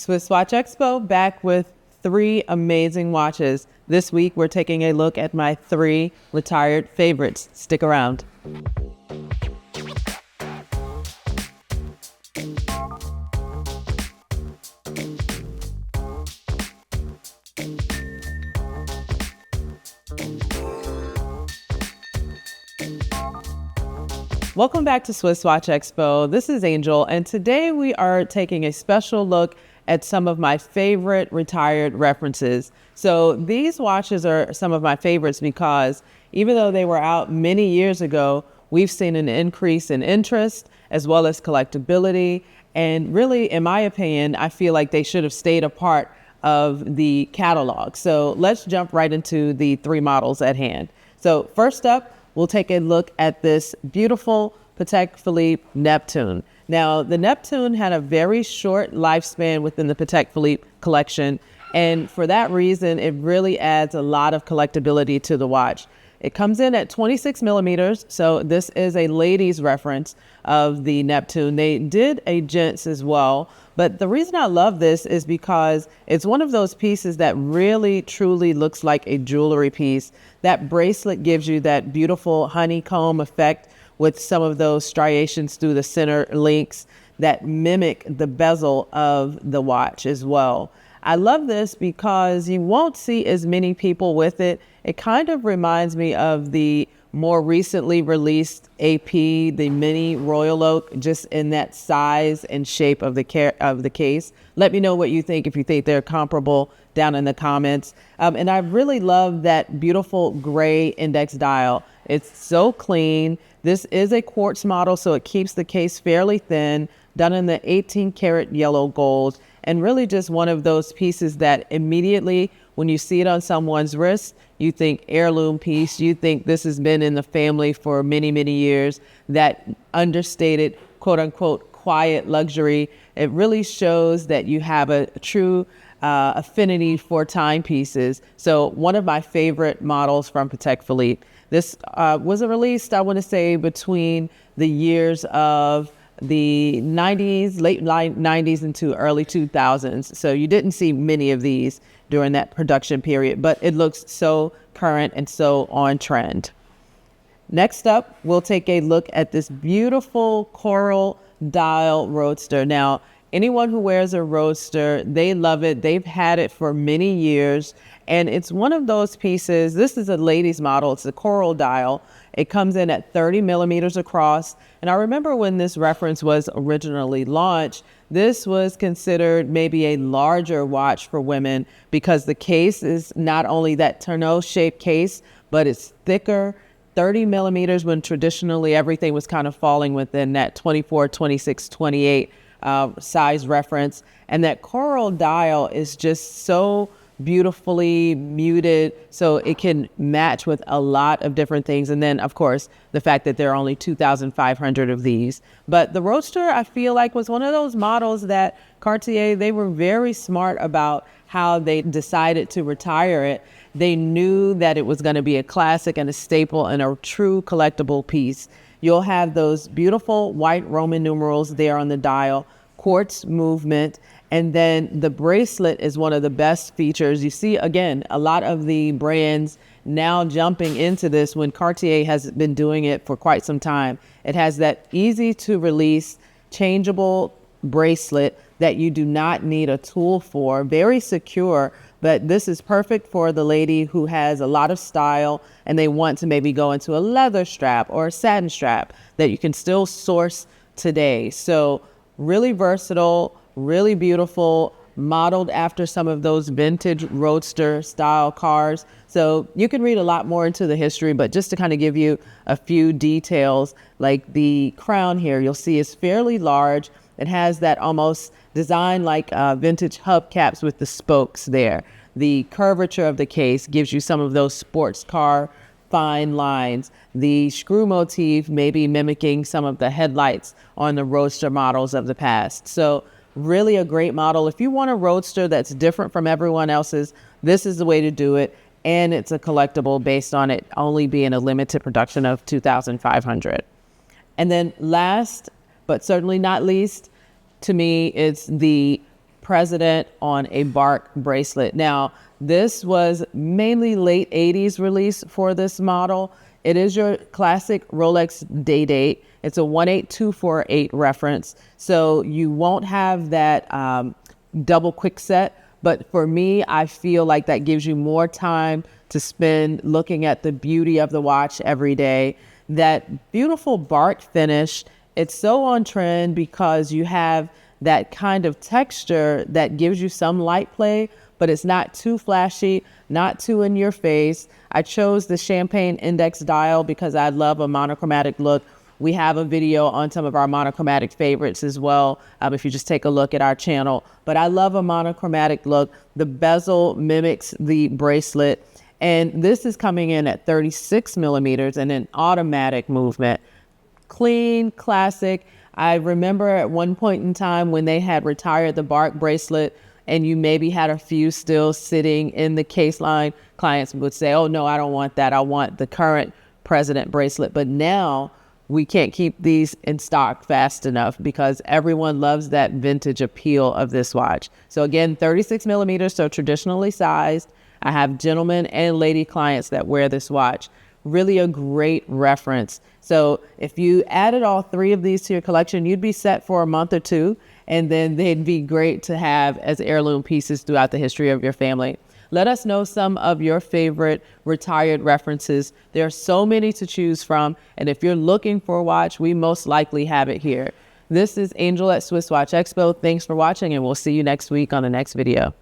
SwissWatchExpo back with 3 amazing watches. This week, we're taking a look at my 3 retired favorites. Stick around. Welcome back to SwissWatchExpo. This is Angel, and today we are taking a special look at some of my favorite retired references. So these watches are some of my favorites because even though they were out many years ago, we've seen an increase in interest as well as collectability. And really, in my opinion, I feel like they should have stayed a part of the catalog. So let's jump right into the 3 models at hand. So first up, we'll take a look at this beautiful Patek Philippe Neptune. Now, the Neptune had a very short lifespan within the Patek Philippe collection, and for that reason, it really adds a lot of collectability to the watch. It comes in at 26 millimeters, so this is a ladies' reference of the Neptune. They did a gents as well, but the reason I love this is because it's one of those pieces that really, truly looks like a jewelry piece. That bracelet gives you that beautiful honeycomb effect with some of those striations through the center links that mimic the bezel of the watch as well. I love this because you won't see as many people with it. It kind of reminds me of the more recently released AP, the mini Royal Oak, just in that size and shape of the case. Let me know what you think, if you think they're comparable, down in the comments. And I really love that beautiful gray index dial. It's so clean. This is a quartz model, so it keeps the case fairly thin, done in the 18 karat yellow gold, and really just one of those pieces that immediately when you see it on someone's wrist, you think heirloom piece, you think this has been in the family for many, many years. That understated, quote unquote, quiet luxury. It really shows that you have a true affinity for timepieces. So one of my favorite models from Patek Philippe. This was released, I want to say, between the years of the 90s, late 90s into early 2000s. So you didn't see many of these during that production period, but it looks so current and so on trend. Next up, we'll take a look at this beautiful Coral Dial Roadster. Now, anyone who wears a Roadster, they love it. They've had it for many years. And it's one of those pieces, this is a ladies model, it's a Coral Dial. It comes in at 30 millimeters across. And I remember when this reference was originally launched, this was considered maybe a larger watch for women because the case is not only that tonneau shaped case, but it's thicker. 30 millimeters when traditionally everything was kind of falling within that 24, 26, 28 size reference. And that Coral Dial is just so beautifully muted, so it can match with a lot of different things. And then, of course, the fact that there are only 2,500 of these. But the Roadster, I feel like, was one of those models that Cartier, they were very smart about how they decided to retire it. They knew that it was going to be a classic and a staple and a true collectible piece. You'll have those beautiful white Roman numerals there on the dial, quartz movement, and then the bracelet is one of the best features. You see, again, a lot of the brands now jumping into this when Cartier has been doing it for quite some time. It has that easy to release, changeable bracelet that you do not need a tool for, very secure, but this is perfect for the lady who has a lot of style and they want to maybe go into a leather strap or a satin strap that you can still source today. So really versatile, really beautiful, modeled after some of those vintage Roadster style cars. So you can read a lot more into the history, but just to kind of give you a few details, like the crown here, you'll see is fairly large. It has that almost design like vintage hubcaps with the spokes there. The curvature of the case gives you some of those sports car fine lines. The screw motif maybe mimicking some of the headlights on the Roadster models of the past. So really a great model. If you want a Roadster that's different from everyone else's, this is the way to do it. And it's a collectible based on it only being a limited production of 2,500. And then last, but certainly not least, to me, it's the president on a bark bracelet. Now, this was mainly late 80s release for this model. It is your classic Rolex Day-Date. It's a 18248 reference. So you won't have that double quick set. But for me, I feel like that gives you more time to spend looking at the beauty of the watch every day. That beautiful bark finish, it's so on trend because you have that kind of texture that gives you some light play, but it's not too flashy, not too in your face. I chose the champagne index dial because I love a monochromatic look. We have a video on some of our monochromatic favorites as well, if you just take a look at our channel. But I love a monochromatic look. The bezel mimics the bracelet. And this is coming in at 36 millimeters and an automatic movement. Clean, classic. I remember at one point in time when they had retired the bark bracelet and you maybe had a few still sitting in the case line, clients would say, oh no, I don't want that. I want the current president bracelet. But now we can't keep these in stock fast enough because everyone loves that vintage appeal of this watch. So again, 36 millimeters, so traditionally sized. I have gentlemen and lady clients that wear this watch. Really a great reference. So if you added all three of these to your collection, you'd be set for a month or two, and then they'd be great to have as heirloom pieces throughout the history of your family. Let us know some of your favorite retired references. There are so many to choose from, and if you're looking for a watch, we most likely have it here. This is Angel at SwissWatchExpo. Thanks for watching, and we'll see you next week on the next video.